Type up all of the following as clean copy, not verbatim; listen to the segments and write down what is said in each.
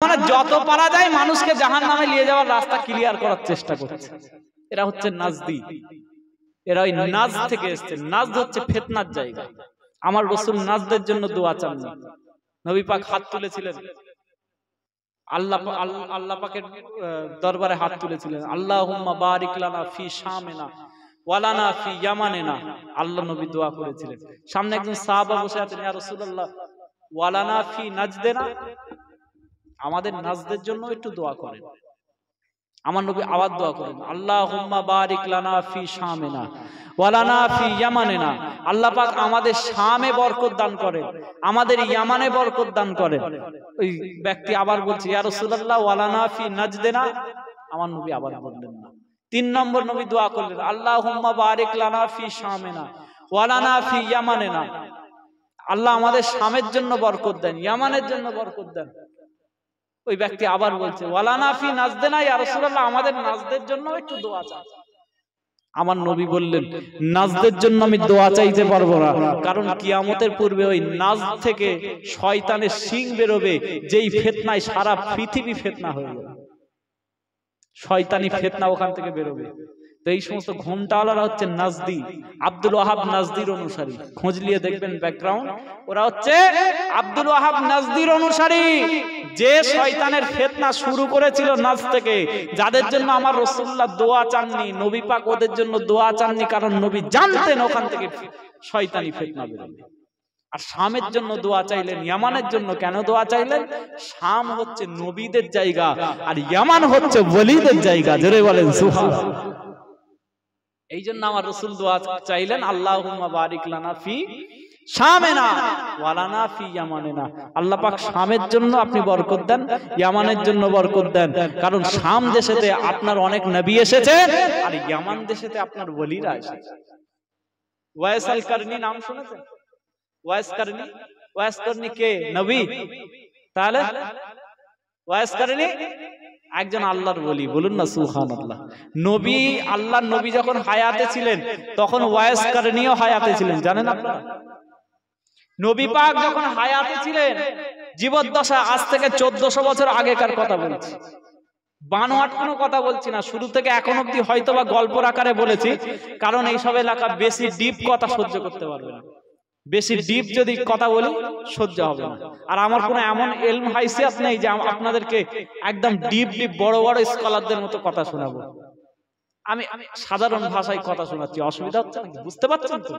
মানে যত পারা যায় মানুষকে জাহান্নামে নিয়ে যাওয়ার রাস্তা ক্লিয়ার করার চেষ্টা করছে। এরা হচ্ছে নাজদি, এরা ওই নাজ থেকে এসেছে। নাজ হচ্ছে ফিতনার জায়গা। আমার রাসূল নাজদের জন্য দোয়া চাননি, নবী পাক হাত তুলেছিলেন, আল্লাহ পাকের দরবারে হাত তুলেছিলেন, আল্লাহুম্মা বারিক লানা ফি শামিনা ওয়ালানা ফি ইয়ামানিনা। আল্লাহ নবী দোয়া করেছিলেন। সামনে একজন সাহাবা বসে আছেন, ইয়া রাসূলুল্লাহ ওয়ালানা ফি নাজদিনা, আমাদের নাজদের জন্য একটু দোয়া করেন। আমার নবী আওয়াজ দোয়া করেন, আল্লাহুম্মা বারিক লানা ফি শামিনা ওয়ালানা ফি ইয়ামানিনা। আল্লাহ পাক আমাদের শামে বরকত দান করেন, আমাদের ইয়ামানে বরকত দান করেন। ওই ব্যক্তি আবার বলছে, ইয়া রাসূলুল্লাহ ওয়ালানা ফি নাজদিনা। আমার নবী আবার বললেন না। 3 নম্বর নবী দোয়া করলেন, আল্লাহুম্মা বারিক লানা ফি শামিনা ওয়ালানা ফি ইয়ামানিনা। আল্লাহ আমাদের শামের জন্য বরকত দেন, ইয়ামানের জন্য বরকত দেন। ওই ব্যক্তি আবার বলছে, ওয়ালানা ফি নাজদিনা, ইয়া রাসূলুল্লাহ আমাদের নাজদের জন্য একটু দোয়া চান। আমার নবী বললেন, নাজদের জন্য আমি দোয়া চাইতে পারবো না, কারণ কিয়ামতের পূর্বে ওই নাজ থেকে শয়তানের শিং বেরোবে, যেই ফিতনায় সারা পৃথিবী ফিতনা হয়ে যাবে। শয়তানি ফিতনা ওখান থেকে বেরোবে। তো এই সমস্ত ঘোমটাওয়ালারা হচ্ছে নাজদি, আব্দুল ওয়াহাব নাজদির অনুসারী। খোঁজ নিয়ে দেখবেন ব্যাকগ্রাউন্ড, ওরা হচ্ছে আব্দুল ওয়াহাব নাজদির অনুসারী, যে শয়তানের ফিতনা শুরু করেছিল নাজ থেকে, যাদের জন্য আমার রাসূলুল্লাহ দোয়া চাননি, নবী পাক ওদের জন্য দোয়া চাননি, কারণ নবী জানতেন ওখান থেকে শয়তানি ফিতনা বেরোবে। আর শামের জন্য দোয়া চাইলেন, ইয়ামানের জন্য কেন দোয়া চাইলেন? শাম হচ্ছে নবীদের জায়গা, আর ইয়ামান হচ্ছে ওলিদের জায়গা। জোরে বলেন সুবহানাল্লাহ। এই জন্য আমার রাসূল দোয়া চাইলেন, আল্লাহুম্মা বারিক লানা ফি শামিনা ওয়ালানা ফি ইয়ামানিনা। আল্লাহ পাক শামের জন্য আপনি বরকত দেন, ইয়ামানের জন্য বরকত দেন, কারণ শাম দেশেতে আপনার অনেক নবী এসেছেন, আর ইয়ামান দেশেতে আপনার ওলিরা এসেছে। ওয়াইস আল কারনি নাম শুনেছেন? ওয়াইস কারনি, ওয়াইস কারনি কে? নবী। তাহলে ওয়াইস কারনি একজন আল্লাহর ওলি, বলুন না সুবহানাল্লাহ। নবী, আল্লাহর নবী যখন হায়াতে ছিলেন তখন ওয়াইস কারনিও হায়াতে ছিলেন, জানেন আপনারা? নবী পাক যখন হায়াতে ছিলেন জীবদ্দশা, আজ থেকে 1400 বছর আগেকার কথা বলছি, বানোয়াট কোনো কথা বলছি না, শুরু থেকে এখন অব্দি হয়তো বা গল্পর আকারে বলেছি, কারণ এইসব এলাকা বেশি ডিপ কথা সহ্য করতে পারবে না। বেশি ডিপ যদি কথা বলি সহ্য হবে না। আর আমার কোনো এমন ইলম হাইসিয়াত নেই যে আপনাদেরকে একদম ডিপ ডিপ বড় বড় স্কলারদের মতো কথা শোনাবো। আমি সাধারণ ভাষায় কথা শোনাচ্ছি, অসুবিধা হচ্ছে নাকি? বুঝতে পারছেন তো?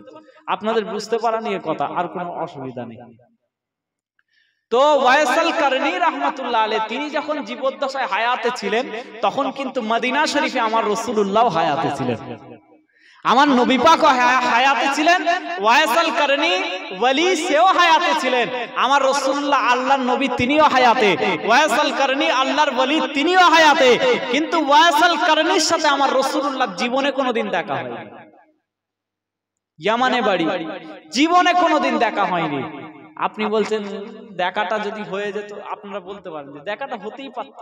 আপনাদের বুঝতে পারা নিয়ে কথা, আর কোনো অসুবিধা নেই। তো ওয়াইস আল কারনি রাহমাতুল্লাহ আলাইহি তিনি যখন জীবদ্দশায় হায়াতে ছিলেন, তখন কিন্তু মদিনা শরীফে আমার রাসূলুল্লাহ হায়াতে ছিলেন, আমার নবী পাক হায়াতে ছিলেন, ওয়াইস আল কারনি ওলি সেও হায়াতে ছিলেন, আমার রাসূলুল্লাহ আল্লাহর নবী তিনিও হায়াতে, ওয়াইস আল কারনি আল্লাহর ওলি তিনিও হায়াতে। কিন্তু ওয়াইস আল কারনির সাথে আমার রাসূলুল্লাহ জীবনে কোনোদিন দেখা হয়নি। ইয়ামানে বাড়ি, জীবনে কোনোদিন দেখা হয়নি। আপনি বলছেন দেখাটা যদি হয়ে যেত, আপনারা বলতে পারেন যে দেখাটা হতেই পারত।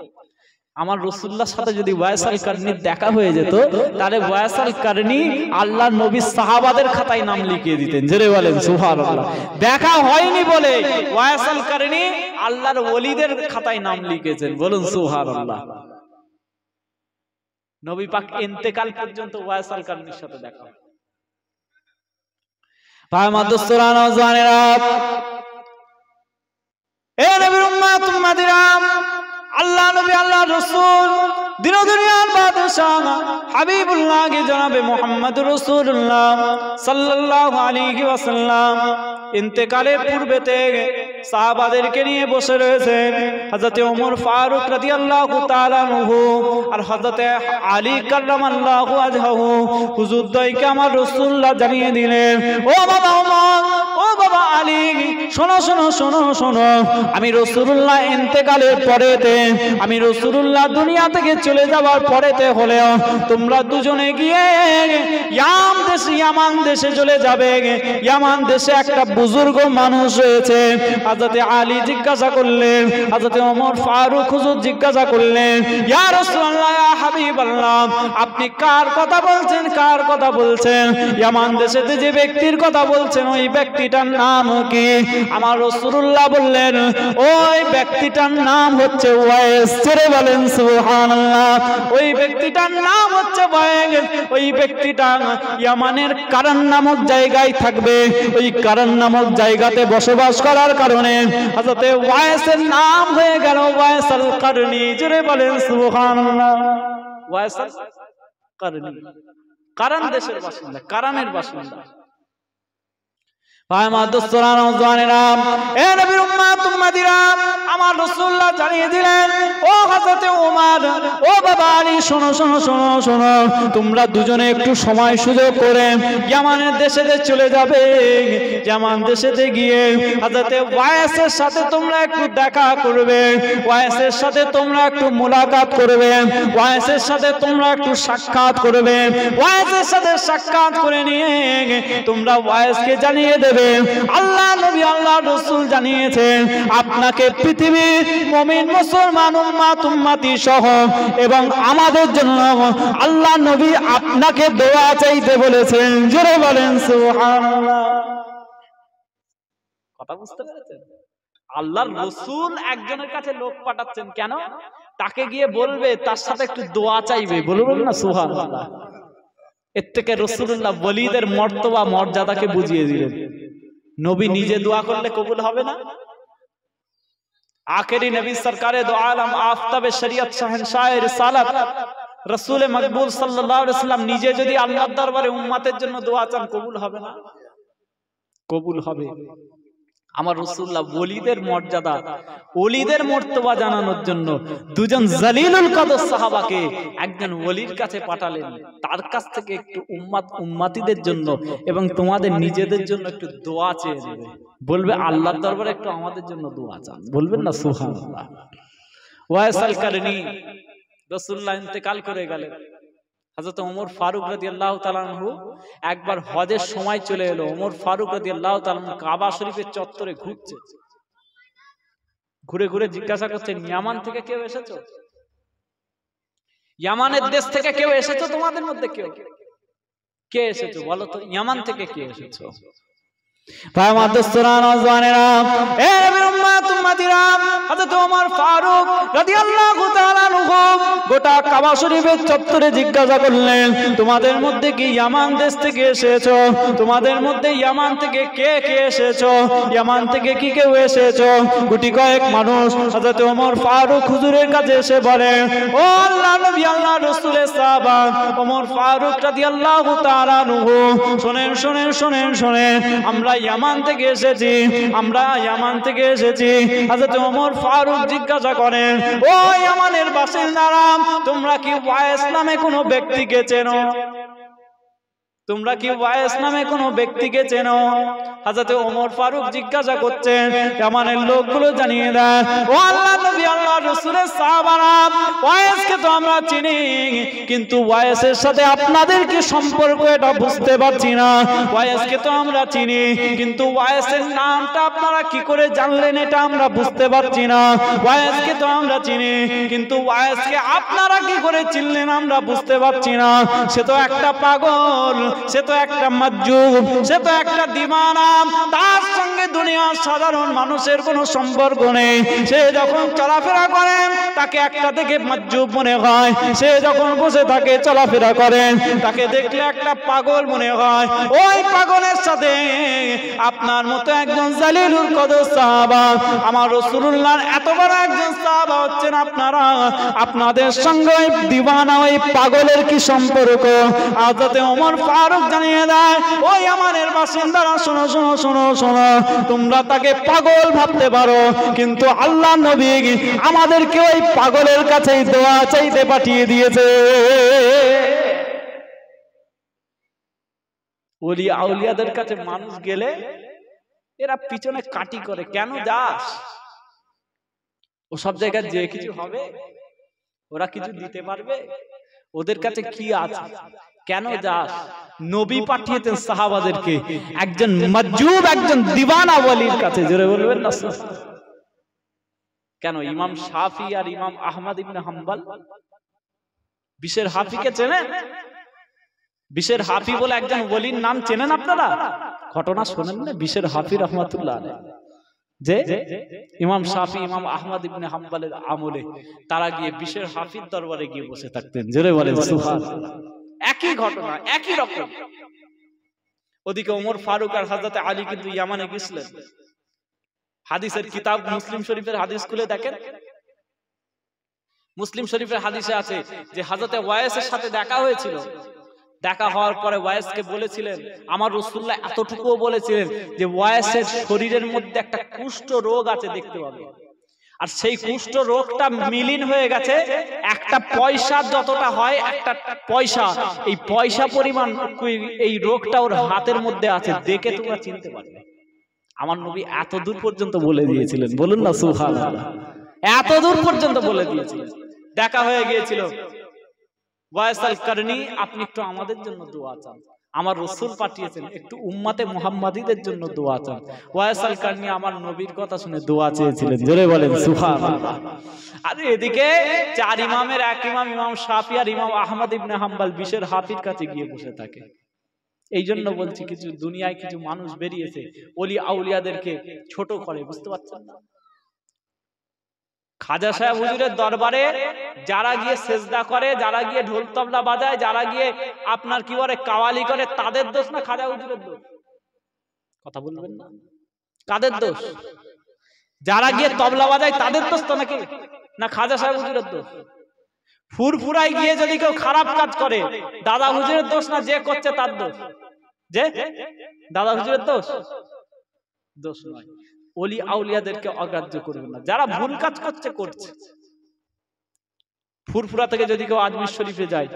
আমার রাসূলুল্লাহর সাথে যদি ওয়াইস আল কারনির দেখা হয়ে যেত, তাহলে ওয়াইস আল কারনি আল্লাহর নবী সাহাবাদের খাতায় নাম লিখিয়ে দিতেন। জোরে বলেন সুবহানাল্লাহ। দেখা হয়নি বলে ওয়াইস আল কারনি আল্লাহর ওলিদের খাতায় নাম লিখেছেন, বলুন সুবহানাল্লাহ। নবী পাক ইন্তেকাল পর্যন্ত ওয়াইস আল কারনির সাথে দেখা। ভাই মাদ্রাসার নওজওয়ানেরা, এ নবীর উম্মত উম্মতিরা, আল্লাহ নবী আল্লাহ রাসূল দিন দুনিয়ার বাদশাহ হাবিবুল্লাহ কে জনাবে মুহাম্মদুর রাসূলুল্লাহ সাল্লাল্লাহু আলাইহি ওয়াসাল্লাম ইন্তেকালের পূর্বেতে সাহাবাদেরকে নিয়ে বসে রয়েছেন হযরত ওমর ফারুক রাদিয়াল্লাহু তাআলা আনহু আর হযরত আলী কাররামাল্লাহু ওয়াজহাহু। হুজুর দয়কে আমার রাসূলুল্লাহ জানিয়ে দিলেন, ও বাবা ওমর, ও বাবা আলী, শোনো শোনো শোনো শোনো, আমি রাসূলুল্লাহ ইন্তেকালের পরেতে, আমি রাসূলুল্লাহ দুনিয়া থেকে চলে যাওয়ার পরেতে হলেও তোমরা দুজনে গিয়ে ইয়ামান দেশে চলে যাবে। ইয়ামান দেশে একটা বুজুর্গ মানুষ রয়েছে। হযরত আলী জিজ্ঞাসা করলেন, হযরত ওমর ফারুক হুজুর জিজ্ঞাসা করলেন, ইয়া রাসূলুল্লাহ, ইয়া হাবিবাল্লাহ, আপনি কার কথা বলছেন, কার কথা বলছেন? ইয়ামান দেশে যে ব্যক্তির কথা বলছেন ওই ব্যক্তিটার ব্যক্তিটার নাম কি? আমার রাসূলুল্লাহ বললেন ওই ব্যক্তিটার নাম হচ্ছে ওয়াইস। ছেড়ে বলেন সুবহানাল্লাহ। ওই ব্যক্তিটার নাম হচ্ছে ওয়াইস। ওই ব্যক্তিটা ইয়ামানের কারান নামক জায়গায় থাকবে। ওই কারান নামক জায়গাতে বসবাস করার কারণে হযরতে ওয়াইসের নাম হয়ে গেল ওয়াইস আল কারনি। জোরে বলেন সুবহানাল্লাহ। ওয়াইস আল কারনি, কারান দেশের বাসিন্দা, কারানের বাসিন্দা। আমার রাসূলুল্লাহ জানিয়ে দিলেন ও হযরতে ওমর, ও বাবা আলী, শোনো শোনো শোনো শোনো, তোমরা দুজনে একটু সময় সুযোগ করে ইয়ামানের দেশেতে চলে যাবে। ইয়ামান দেশেতে গিয়ে হযরতে ওয়াইসের সাথে তোমরা একটু দেখা করবে, ওয়াইসের সাথে তোমরা একটু মুলাকাত করবে, ওয়াইসের সাথে তোমরা একটু সাক্ষাৎ করবে। ওয়াইসের সাথে সাক্ষাৎ করে নিয়ে তোমরা ওয়াইসকে জানিয়ে দেবে আল্লাহ নবী আল্লাহ রাসূল জানিয়েছেন আপনাকে পৃথিবীর মুমিন মুসলমান উম্মাত উম্মতি সহ এবং আমাদের জন্য আল্লাহ নবী আপনাকে দোয়া চাইতে বলেছেন। জোরে বলেন সুবহানাল্লাহ। কথা বুঝতে পেরেছেন? আল্লাহর রাসূল একজনের কাছে লোক পাঠাচ্ছেন কেন? তাকে গিয়ে বলবে, তার সাথে একটু দোয়া চাইবে। বলবেন না সুবহানাল্লাহ। এর থেকে রাসূলুল্লাহ ওলিদের মর্তবা মর্যাদাকে বুঝিয়ে দিলেন। নবী নিজে দোয়া করলে কবুল হবে না? আখেরি নবী সরকারে দো আলম আফতাবে শরিয়ত শাহেনশাহ রিসালাত রাসূল মকবুল সাল্লাল্লাহু আলাইহি ওয়াসাল্লাম নিজে যদি আল্লাহর দরবারে উম্মতের জন্য দোয়া চান, কবুল হবে না? কবুল হবে। আমার রাসূলুল্লাহ ওলিদের মর্যাদা, ওলিদের মর্তবা জানানোর জন্য দুজন জালিলুল কদর সাহাবাকে একজন ওলির কাছে পাঠালেন। তার কাছ থেকে একটু উম্মতিদের জন্য এবং তোমাদের নিজেদের জন্য একটু দোয়া চেয়ে নেবে। বলবে আল্লাহর দরবারে একটু আমাদের জন্য দোয়া চান। বলবেন না সুবহানাল্লাহ। ওয়াইস আল কারনি রাসূলুল্লাহ ইন্তেকাল করে গেলেন। হযরত ওমর ফারুক রাদিয়াল্লাহু তাআলা আনহু একবার হজের সময় চলে এলো। ওমর ফারুক রাদিয়াল্লাহু তাআলা কাবা শরীফের চত্বরে ঘুরছে। ঘুরে ঘুরে জিজ্ঞাসা করছেন, ইয়ামান থেকে কেউ এসেছো? ইয়ামানের দেশ থেকে কেউ এসেছো? তোমাদের মধ্যে কেউ কে এসেছো বলো তো, ইয়ামান থেকে কে এসেছো? গোটা কাবা শরীফের চত্বরে জিজ্ঞাসা করলেন, তোমাদের মধ্যে কি ইয়ামান দেশ থেকে এসেছো? তোমাদের মধ্যে ইয়ামান থেকে কে কে এসেছো? ইয়ামান থেকে কি কেউ এসেছো? গুটি কয়েক মানুষ হযরত ওমর ফারুক হুজুরের কাছে এসে বলে, ও আল্লাহ নবী আল্লাহ রাসূলের সাহাবা ওমর ফারুক রাদিয়াল্লাহু তাআলা আনহু, শুনেন শুনেন শুনেন শুনেন, আমরা ইয়ামান থেকে এসেছি, আমরা ইয়ামান থেকে এসেছি। হযরত ওমর ফারুক জিজ্ঞাসা করেন, ও ইয়ামানের বাসিন্দারা, তোমরা কি ওয়াইস নামে কোনো ব্যক্তিকে চেনো? তোমরা কি ওয়াইস নামে কোনো ব্যক্তিকে চেনো? হযরত ওমর ফারুক জিজ্ঞাসা করছেন, ইয়ামানের লোকগুলো জানিয়ে দেয়, ও আল্লাহ নবী আল্লাহ রাসূলের সাহাবারা, ওয়াইসকে তো আমরা চিনি, কিন্তু ওয়াইসের সাথে আপনাদের কি সম্পর্ক এটা বুঝতে পারছি না। ওয়াইসকে তো আমরা চিনি, কিন্তু ওয়াইসের নামটা আপনারা কি করে জানলেন এটা আমরা বুঝতে পারছি না। ওয়াইসকে তো আমরা চিনি, কিন্তু ওয়াইসকে আপনারা কি করে চিনলেন আমরা বুঝতে পারছি না। সে তো একটা পাগল, সে তো একটা মাজুব, সে তো একটা দিওয়ানা, তার সঙ্গে দুনিয়ার সাধারণ মানুষের কোনো সম্পর্ক নেই। সে যখন চলাফেরা করে তাকে একটা দেখে মাজুব মনে হয়, সে যখন বসে থাকে চলাফেরা করেন তাকে দেখলে একটা পাগল মনে হয়। ওই পাগলের সাথে আপনার মতো একজন জালিলুল কদর সাহাবা, আমার রাসূলুল্লাহর এত বড় একজন সাহাবা হচ্ছেন আপনারা, আপনাদের সঙ্গে ওই দিওয়ানা ওই পাগলের কি সম্পর্ক? হযরত ওমর ফারুক জানিয়ে দেয়, ওই আমাদের বাসিন্দারা, শোনো শোনো শোনো শোনো, তোমরা তাকে পাগল ভাবতে পারো, কিন্তু আল্লাহ নবী আমাদেরকে ওই পাগলের কাছেই দোয়া চাইতে পাঠিয়ে দিয়েছে। ওলি আউলিয়াদের কাছে মানুষ গেলে এরা পিছনে কাটি করে, কেন যাস? ও সব জায়গায় যে কিছু হবে, ওরা কিছু দিতে পারবে, ওদের কাছে কি আছে, কেন যাস? নবী পাঠিয়েছেন সাহাবাদেরকে একজন মাজুব, একজন দিওয়ানা ওলির কাছে। জোরে বলবেন না? কেন ইমাম শাফি আর ইমাম আহমদ ইবনে হাম্বল বিশের হাফিকে চেনেন? বিশের হাফি বলে একজন ওলির নাম চেনেন আপনারা? ঘটনা শোনেন না? বিশের হাফি রহমাতুল্লাহ আলাইহি, যে ইমাম শাফি, ইমাম আহমদ ইবনে হাম্বলের আমলে তারা গিয়ে বিশের হাফির দরবারে গিয়ে বসে থাকতেন। জোরে বলেন সুবহানাল্লাহ। একই ঘটনা, একই রকম। ওদিকে ওমর ফারুক আর হযরত আলী কিন্তু ইয়ামানে গিয়েছিলেন। হাদিসের কিতাব মুসলিম শরীফের হাদিস খুলে দেখেন, মুসলিম শরীফের হাদিসে আছে যে হযরত ওয়াইসের সাথে দেখা হয়েছিল। দেখা হওয়ার পরে ওয়াইসকে বলেছিলেন, আমার রাসূলুল্লাহ এতটুকুও বলেছিলেন যে ওয়াইসের শরীরের মধ্যে একটা কুষ্ঠ রোগ আছে, দেখতে পাবে। আর সেই কুষ্ঠ রোগটা মিলিন হয়ে গেছে, একটা পয়সা যতটা হয়, একটা পয়সা, এই পয়সা পরিমাণ এই রোগটা ওর হাতের মধ্যে আছে, দেখে তোমরা চিনতে পারবে। আমার নবী এত দূর পর্যন্ত বলে দিয়েছিলেন, বলুন না সুবহানাল্লাহ। এত দূর পর্যন্ত বলে দিয়েছিলেন। দেখা হয়ে গিয়েছিল। ওয়াইস আল কারনি, আপনি একটু আমাদের জন্য দোয়া চান। আমার রাসূল পাঠিয়েছেন, একটু উম্মতে মুহাম্মাদীদের জন্য দোয়া চান। ওয়াইস আল কারনি আমার নবীর কথা শুনে দোয়া চেয়েছিলেন। জোরে বলেন সুবহানাল্লাহ। আর এদিকে চার ইমামের এক ইমাম, ইমাম শাফি আর ইমাম আহমদ ইবনে হাম্বল বিশের হাফির কাছে গিয়ে বসে থাকে। এই জন্য বলছি, কিছু দুনিয়ায় কিছু মানুষ বেরিয়েছে ওলি আউলিয়াদেরকে ছোট করে, বুঝতে পারছেন না? খাজা সাহেব হুজুরের দরবারে যারা গিয়ে সেজদা করে, যারা গিয়ে ঢোল তবলা বাজায়, যারা গিয়ে আপনার কি বলে কাওয়ালি করে, তাদের দোষ না খাজা হুজুরের দোষ? কথা বলবেন না? কাদের দোষ? যারা গিয়ে তবলা বাজায় তাদের দোষ তো নাকি? না খাজা সাহেব হুজুরের দোষ? ফুরফুরায় গিয়ে যদি কেউ খারাপ কাজ করে, দাদা হুজুরের দোষ না যে করছে তার দোষ? যে দাদা হুজুরের দোষ? দোষ নয়। ওলি আউলিয়াদেরকে অগ্রাহ্য করবেন না, যারা ভুল কাজ করছে। ফুরফুরা থেকে যদি কেউ আজমির শরীফে যায়,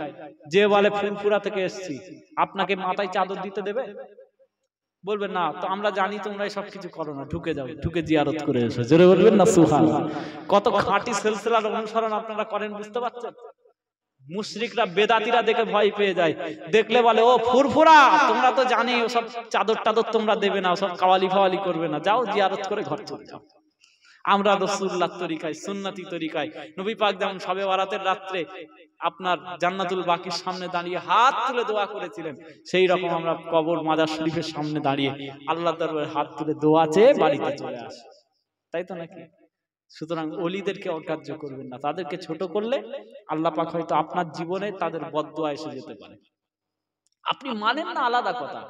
যে বলে ফুরফুরা থেকে এসেছি, আপনাকে মাথায় চাদর দিতে দেবে? বলবেন না, তো আমরা জানি তোমরা সব কিছু করো না, ঢুকে যাও, ঢুকে জিয়ারত করে এসো। জোরে বলবেন না সুবহানাল্লাহ। কত খাঁটি সিলসিলার অনুসরণ আপনারা করেন, বুঝতে পারছেন? মুশরিকরা বেদাতিরা দেখে ভয় পেয়ে যায়, দেখলে বলে ও ফুরফুরা, তোমরা তো জানি ওসব চাদর টাদর তোমরা দেবে না, ওসব কাওয়ালি ফাওয়ালি করবে না, যাও জিয়ারত করে ঘর চলে যাও। আমরা রাসূলুল্লাহর তরিকায়, সুন্নতি তরিকায়, নবী পাক যেমন শবে বরাতের রাত্রে আপনার জান্নাতুল বাকির সামনে দাঁড়িয়ে হাত তুলে দোয়া করেছিলেন, সেই রকম আমরা কবর মাজার শরীফের সামনে দাঁড়িয়ে আল্লাহর দরবারে হাত তুলে দোয়া চেয়ে বাড়িতে চলে আসি, তাই তো নাকি? সুতরাং ওলিদেরকে অগ্রাহ্য করবেন না, তাদেরকে ছোট করলে আল্লাহ পাক হয়তো আপনার জীবনে তাদের বদদোয়া এসে যেতে পারে। আপনি মানেন না আলাদা কথা,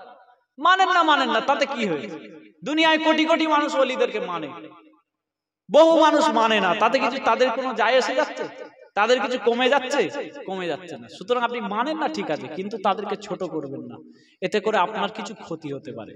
মানেন না, তাতে কি হয়েছে? দুনিয়ায় কোটি কোটি মানুষ ওলিদেরকে মানে, বহু মানুষ মানে না, তাতে কিছু তাদের কোনো যায় এসে যাচ্ছে? তাদের কিছু কমে যাচ্ছে না। সুতরাং আপনি মানেন না ঠিক আছে, কিন্তু তাদেরকে ছোট করবেন না, এতে করে আপনার কিছু ক্ষতি হতে পারে।